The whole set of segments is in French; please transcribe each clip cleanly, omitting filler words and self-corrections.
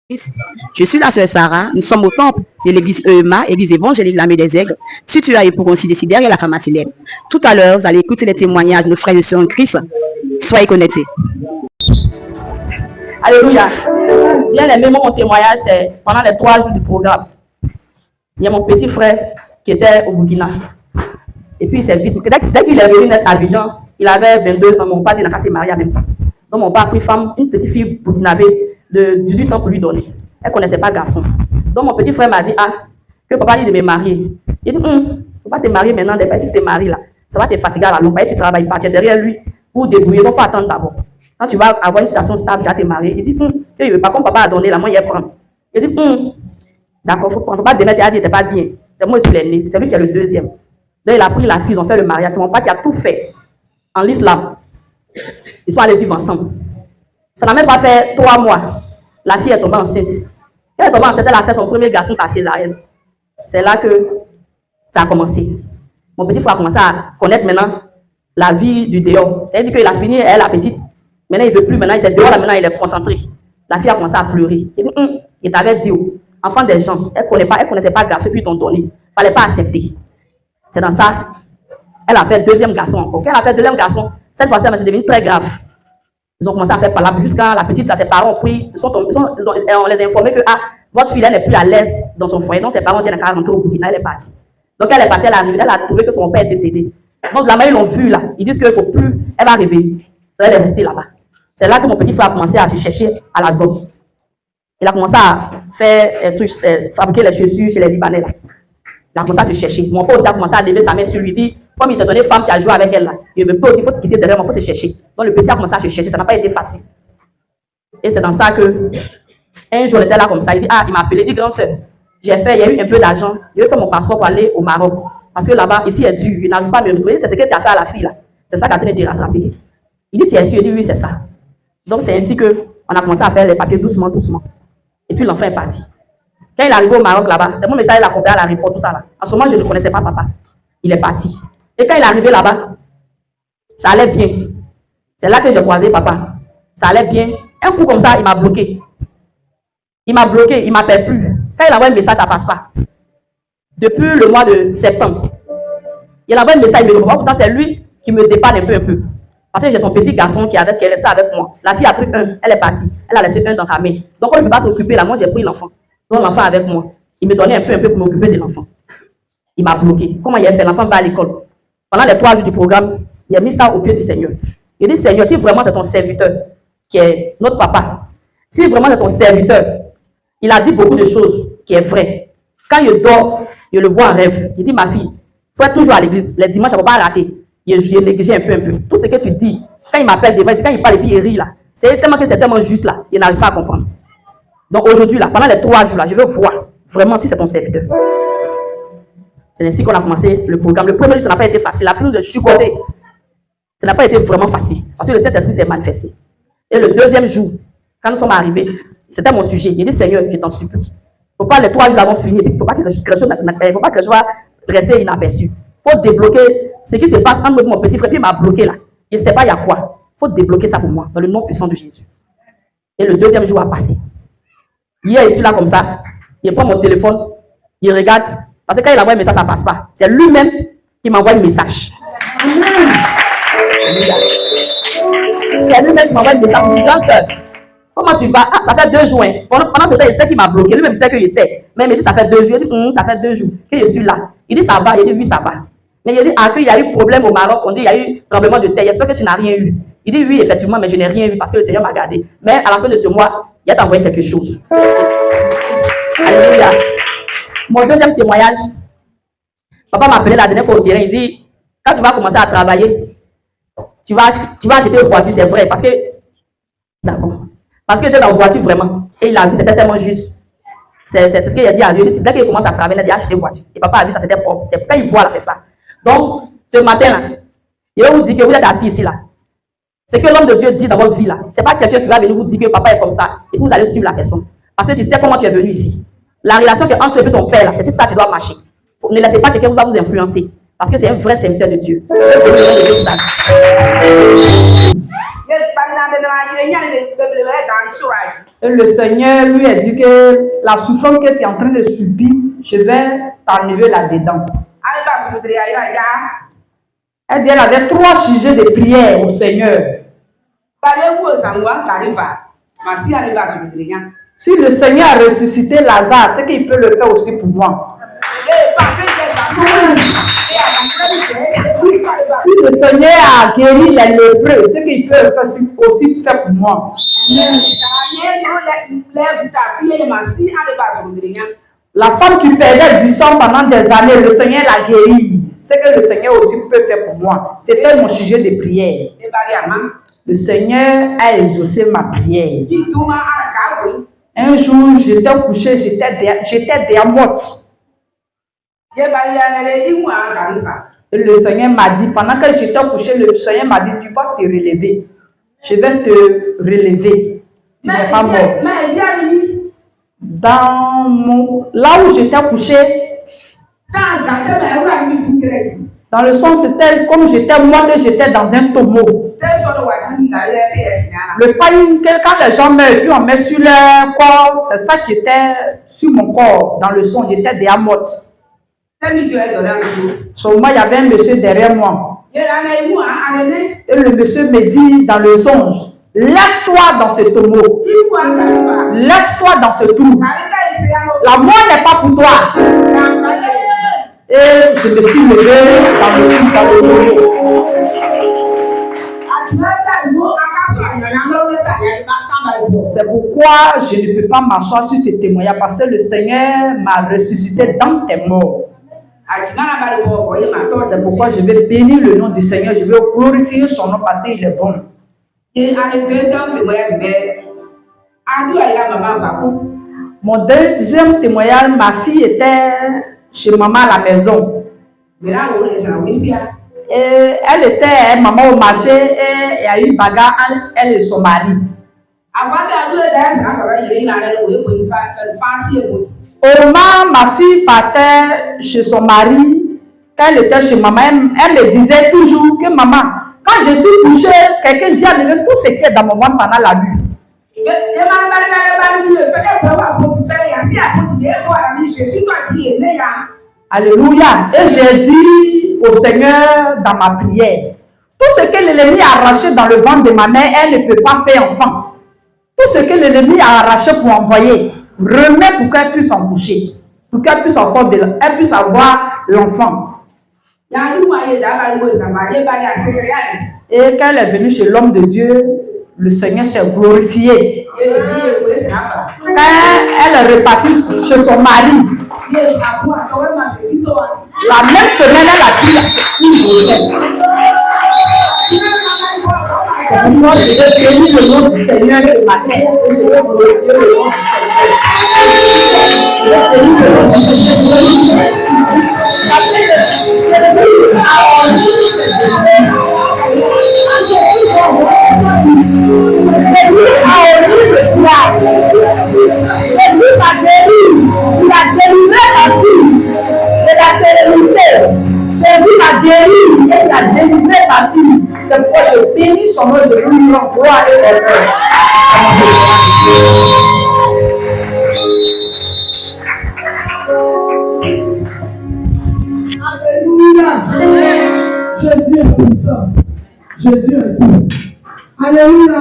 Je suis la sœur Sarah. Nous sommes au temple de l'église EMA, église évangélique Lamé des Aigles, située à Épougon-Cité derrière la pharmacie Lem. Tout à l'heure, vous allez écouter les témoignages de nos frères et sœurs en Christ. Soyez connectés. Alléluia. Bien aimé, mon témoignage, c'est pendant les 3 jours du programme. Il y a mon petit frère qui était au Burkina. Et puis, c'est vite. Dès qu'il est venu à Abidjan, il avait 22 ans. Mon père, il n'a qu'à se marier en même temps. Donc, mon père a pris femme, une petite fille burkinabé de 18 ans pour lui donner. Elle ne connaissait pas garçon. Donc, mon petit frère m'a dit, que papa dit de me marier. Il dit, il ne faut pas te marier maintenant. Dès que tu te maries là, ça va te fatiguer à la longue. Tu ne travailles pas. Tu es derrière lui pour débrouiller. Donc, il faut attendre d'abord. Quand tu vas avoir une situation stable, tu vas te marier. Il dit, que il veut pas, comme papa a donné, là, moi, il prend. Il dit, d'accord, il ne faut pas te mettre, il n'était pas dit. C'est moi qui suis l'aîné. C'est lui qui est le deuxième. Donc, il a pris la fille, ils ont fait le mariage. C'est mon père qui a tout fait en l'islam. Ils sont allés vivre ensemble. Ça n'a même pas fait 3 mois. La fille est tombée enceinte. Quand elle est tombée enceinte, elle a fait son premier garçon par césarienne. C'est là que ça a commencé. Mon petit frère a commencé à connaître maintenant la vie du dehors. C'est-à-dire qu'il a fini, elle la petite. Maintenant, il ne veut plus. Maintenant, il est dehors, là, maintenant, il est concentré. La fille a commencé à pleurer. Il dit, il t'avait dit, enfant des gens, elle ne connaissait pas le garçon, puis ils t'ont donné. Il ne fallait pas accepter. C'est dans ça, elle a fait deuxième garçon encore. Quand elle a fait deuxième garçon, cette fois-ci, c'est devenu très grave. Ils ont commencé à faire palabre jusqu'à la petite, là, ses parents ont pris, on les a informés que votre fille n'est plus à l'aise dans son foyer. Donc ses parents tiennent à rentrer au Burkina, elle est partie. Donc elle est partie, elle est arrivée, elle a trouvé que son père est décédé. Donc là-bas, ils l'ont vu là. Ils disent qu'il ne faut plus, elle va arriver. Donc, elle est restée là-bas. C'est là que mon petit frère a commencé à se chercher à la zone. Il a commencé à faire fabriquer les chaussures chez les Libanais là. Il a commencé à se chercher. Mon père aussi a commencé à lever sa main sur lui. Il dit, comme il t'a donné femme, tu as joué avec elle là. Il veut pas aussi, il faut te quitter derrière moi, il faut te chercher. Donc le petit a commencé à se chercher, ça n'a pas été facile. Et c'est dans ça que, un jour, il était là comme ça. Il dit, il m'a appelé, il dit, grande soeur, il y a eu un peu d'argent. Je vais faire mon passeport pour aller au Maroc. Parce que là-bas, ici, il est dur. Il n'arrive pas à me retrouver. C'est ce que tu as fait à la fille là. C'est ça qui a train de te rattraper. Il dit, tu es sûr? Il dit, oui, c'est ça. Donc c'est ainsi qu'on a commencé à faire les papiers doucement, doucement. Et puis l'enfant est parti. Quand il est arrivé au Maroc là-bas, c'est mon message, il a compris à l'aéroport, tout ça là. En ce moment, je ne connaissais pas papa. Il est parti. Et quand il est arrivé là-bas, ça allait bien. C'est là que j'ai croisé papa. Ça allait bien. Un coup comme ça, il m'a bloqué. Il m'a bloqué, il ne m'appelle plus. Quand il envoie un message, ça ne passe pas. Depuis le mois de septembre, il envoie un message, il me répond. Pourtant, c'est lui qui me dépanne un peu. Parce que j'ai son petit garçon qui est resté avec moi. La fille a pris un, elle est partie. Elle a laissé un dans sa main. Donc, on ne peut pas s'occuper là. Moi, j'ai pris l'enfant. Donc, l'enfant avec moi. Il me donnait un peu pour m'occuper de l'enfant. Il m'a bloqué. Comment il a fait? L'enfant va à l'école. Pendant les 3 jours du programme, il a mis ça au pied du Seigneur. Il dit, Seigneur, si vraiment c'est ton serviteur, qui est notre papa, si vraiment c'est ton serviteur, il a dit beaucoup de choses qui est vrai. Quand il dort, je le vois en rêve. Il dit, ma fille, il faut être toujours à l'église. Les dimanches, je ne peux pas rater. Je néglige un peu. Tout ce que tu dis, quand il m'appelle devant, quand il parle et puis il rit là, c'est tellement juste là, il n'arrive pas à comprendre. Donc aujourd'hui là, pendant les 3 jours là, je veux voir vraiment si c'est ton serviteur. C'est ainsi qu'on a commencé le programme. Le premier jour, ça n'a pas été facile. La plus de chicoter, ça n'a pas été vraiment facile. Parce que le Saint-Esprit s'est manifesté. Et le deuxième jour, quand nous sommes arrivés, c'était mon sujet. J'ai dit, Seigneur, je t'en supplie. Il ne faut pas les 3 jours avons fini. Il ne faut pas que je sois resté inaperçu. Il faut débloquer ce qui se passe entre mon petit frère. Puis il m'a bloqué là. Je ne sais pas il y a quoi. Il faut débloquer ça pour moi, dans le nom puissant de Jésus. Et le deuxième jour a passé. Hier, il est là comme ça. Il prend mon téléphone. Il regarde. Parce que quand il envoie un message, ça ne passe pas. C'est lui-même qui m'envoie un message. C'est lui-même qui m'envoie un message. Il dit, grande soeur, comment tu vas? Ça fait 2 jours. Pendant ce temps, il sait qu'il m'a bloqué. Lui-même, il sait qu'il sait. Mais il me dit, ça fait 2 jours. Il dit, ça fait 2 jours que je suis là. Il dit, ça va. Il dit, oui, ça va. Mais il dit, il y a eu problème au Maroc. On dit, il y a eu tremblement de terre. J'espère que tu n'as rien eu. Il dit, oui, effectivement, mais je n'ai rien eu parce que le Seigneur m'a gardé. Mais à la fin de ce mois, il a envoyé quelque chose. Alléluia. Mon deuxième témoignage, papa m'a appelé la dernière fois au terrain. Il dit, quand tu vas commencer à travailler, tu vas acheter une voiture, c'est vrai. Parce que, d'accord. Parce que tu es dans la voiture vraiment. Et il a vu, c'était tellement juste. C'est ce qu'il a dit à Dieu. Dès qu'il commence à travailler, il a dit acheter une voiture. Et papa a vu ça, c'était propre. C'est quand il voit là, c'est ça. Donc, ce matin-là, il va vous dire que vous êtes assis ici là. C'est que l'homme de Dieu dit dans votre vie là. Ce n'est pas quelqu'un qui va venir vous dire que papa est comme ça. Et vous allez suivre la personne. Parce que tu sais comment tu es venu ici. La relation qui est entre toi et ton père là, c'est sur ça que tu dois marcher. Ne laissez pas quelqu'un qui va vous influencer. Parce que c'est un vrai serviteur de Dieu. Et le Seigneur lui a dit que la souffrance que tu es en train de subir, je vais t'enlever là-dedans. Elle dit, elle avait 3 sujets de prière au Seigneur. Si le Seigneur a ressuscité Lazare, c'est qu'il peut le faire aussi pour moi. Si le Seigneur a guéri les lépreux, c'est qu'il peut aussi faire pour moi. La femme qui perdait du sang pendant des années, le Seigneur l'a guérie. C'est que le Seigneur aussi peut faire pour moi. C'était mon sujet de prière. Le Seigneur a exaucé ma prière. Un jour, j'étais couché, j'étais déjà morte. Et le Seigneur m'a dit, pendant que j'étais couché, le Seigneur m'a dit, tu vas te relever. Je vais te relever. Tu n'es pas mort. Là où j'étais couché, dans le sens c'était comme j'étais morte, j'étais dans un tombeau. Le pain, quand les gens meurent, puis on met sur leur corps, c'est ça qui était sur mon corps, dans le son, j'étais déjà morte. Seulement, il y avait un monsieur derrière moi. Et le monsieur me dit dans le songe, lève-toi dans ce tombeau. Lève-toi dans ce trou. La mort n'est pas pour toi. Et je me suis levée dans le tombeau. C'est pourquoi je ne peux pas m'asseoir sur ce témoignage, parce que le Seigneur m'a ressuscité dans tes morts. C'est pourquoi je vais bénir le nom du Seigneur, je vais glorifier son nom parce qu'il est bon. Mon deuxième témoignage, ma fille était chez maman à la maison. Et elle était maman au marché et il y a eu bagarre entre elle et son mari. Heureusement, ma fille partait chez son mari. Quand elle était chez maman, elle me disait toujours que maman, quand je suis couchée, quelqu'un dit à lever tout ce qui est dans mon ventre pendant la nuit. Alléluia. Et j'ai dit au Seigneur dans ma prière, tout ce que l'ennemi a arraché dans le ventre de ma mère, elle ne peut pas faire enfant. Tout ce que l'ennemi a arraché pour envoyer, remets pour qu'elle puisse en coucher, pour qu'elle puisse avoir l'enfant. Et quand elle est venue chez l'homme de Dieu, le Seigneur s'est glorifié. Quand elle est repartie chez son mari, la même semaine, elle a pris une grossesse. C'est pourquoi je vais bénir le nom du Seigneur ce matin. Et je vais glorifier le nom du Seigneur. Je vais bénir le nom du Seigneur. Jésus a horrible le diable. Jésus m'a guéri. Il a délivré ma fille de la stérilité. Jésus m'a guéri et il a délivré ma fille. C'est pourquoi je bénis son nom, je lui rends gloire et honneur. Alléluia. Jésus est puissant. Jésus est puissant. Alléluia.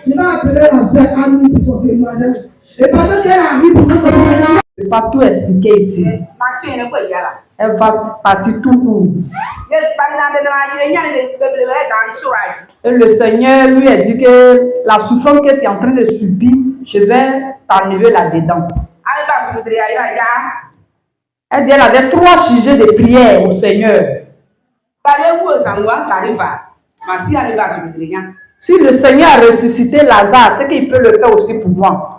Je vais appeler la sœur Annie pour son témoignage. Et pendant qu'elle arrive pour son témoignage, Je ne vais pas tout expliquer ici. Elle va partir tout court. Et le Seigneur lui a dit que la souffrance que tu es en train de subir, je vais t'enlever là-dedans. Elle dit qu'elle avait 3 sujets de prière au Seigneur. Si le Seigneur a ressuscité Lazare, c'est qu'il peut le faire aussi pour moi.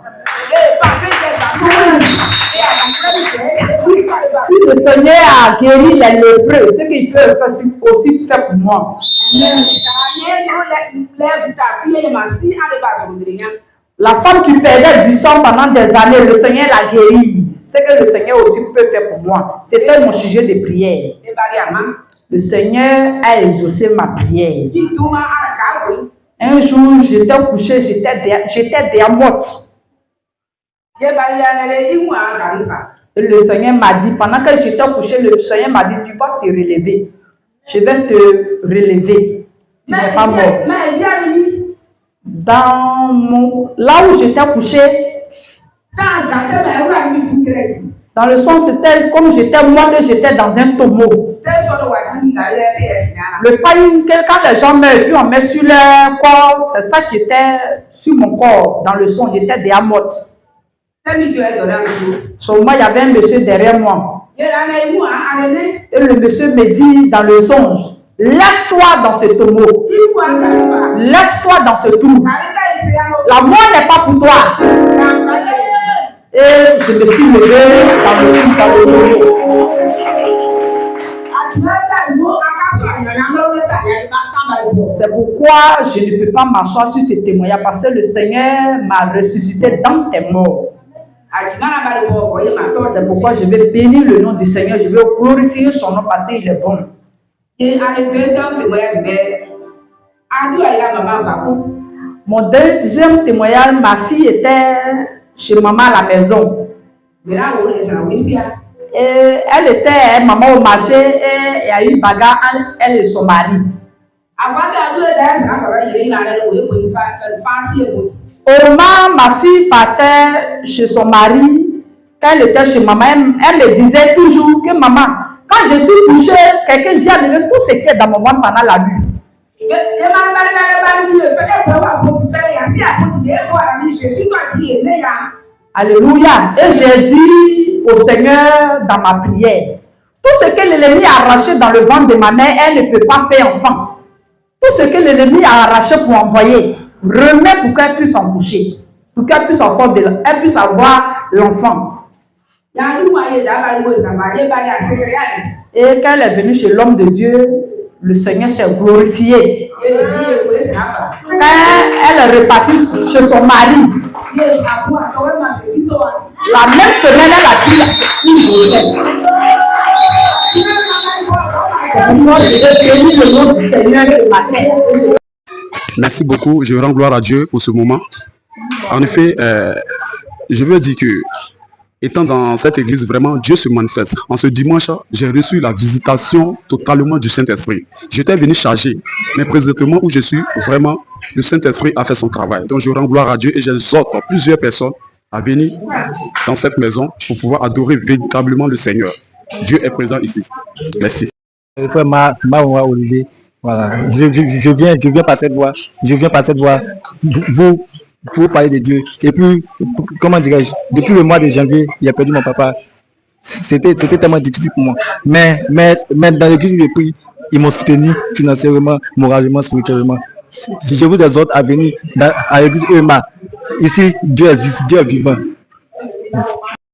Si le Seigneur a guéri les lépreux, c'est qu'il peut aussi faire pour moi. La femme qui perdait du sang pendant des années, le Seigneur l'a guérie. C'est que le Seigneur aussi peut faire pour moi. C'était mon sujet de prière. Le Seigneur a exaucé ma prière. Un jour, j'étais couché, j'étais déjà morte. Et le Seigneur m'a dit, pendant que j'étais couché, le Seigneur m'a dit, tu vas te relever. Je vais te relever. Tu n'es pas mort. Là où j'étais couché, dans le sens c'était comme j'étais morte, j'étais dans un tombeau. Le pain, quand les gens meurent, puis on met sur leur corps, c'est ça qui était sur mon corps, dans le son, j'étais déjà morte. Seulement, il y avait un monsieur derrière moi. Et le monsieur me dit dans le songe, lève-toi dans ce tombeau. Lève-toi dans ce trou. La mort n'est pas pour toi. Et je me suis levée dans le tombeau. C'est pourquoi je ne peux pas m'asseoir sur ce témoignage, parce que le Seigneur m'a ressuscité dans tes morts. C'est pourquoi je vais bénir le nom du Seigneur, je vais glorifier son nom parce qu'il est bon. Mon deuxième témoignage, ma fille était chez maman à la maison. Et elle était maman au marché et il y a eu bagarre entre elle et son mari. Au moment, ma fille partait chez son mari, quand elle était chez maman, elle me disait toujours que maman, quand je suis couchée, quelqu'un dit à lever tout ce qui est dans mon ventre pendant la nuit. Alléluia. Et j'ai dit au Seigneur dans ma prière, tout ce que l'ennemi a arraché dans le ventre de ma mère, elle ne peut pas faire enfant. Tout ce que l'ennemi a arraché pour envoyer, remets pour qu'elle puisse en coucher, pour qu'elle puisse elle puisse avoir l'enfant. Et quand elle est venue chez l'homme de Dieu, le Seigneur s'est glorifié. Quand elle est repartie chez son mari, la même semaine, elle a pris une grossesse. C'est pourquoi je vais bénir le nom du Seigneur ce matin. Merci beaucoup, je rends gloire à Dieu pour ce moment. En effet, je veux dire que, étant dans cette église, vraiment, Dieu se manifeste. En ce dimanche, j'ai reçu la visitation totalement du Saint-Esprit. J'étais venu charger, mais présentement où je suis, vraiment, le Saint-Esprit a fait son travail. Donc je rends gloire à Dieu et j'exhorte plusieurs personnes à venir dans cette maison pour pouvoir adorer véritablement le Seigneur. Dieu est présent ici. Merci. Frère Olivier, voilà. Je viens par cette voie. Je viens par cette voie. Vous parler de Dieu. Et puis, comment dirais-je, depuis le mois de janvier, il a perdu mon papa. C'était tellement difficile pour moi. Mais dans l'église de prix, ils m'ont soutenu financièrement, moralement, spirituellement. Je vous exhorte à venir à l'église EMA. Ici, Dieu existe, Dieu est vivant. Merci.